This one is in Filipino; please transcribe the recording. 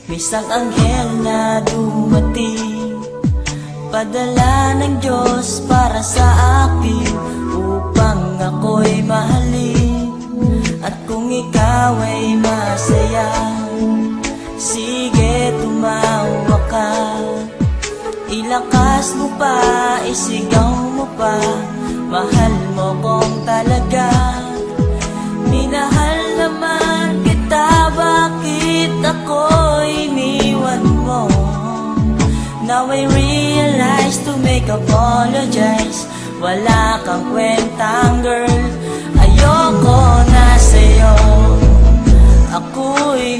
Isang anghel na dumating, padala ng Diyos para sa akin, upang ako'y mahalin. At kung ikaw ay masaya, sige tumawa ka. Ilakas mo pa, isigaw mo pa, mahal mo kong talaga. Minahal naman kita, bakit ako iniwan mo? Now I realize to make apologize, wala kang kwentang girl, ayoko na sa'yo. Ako'y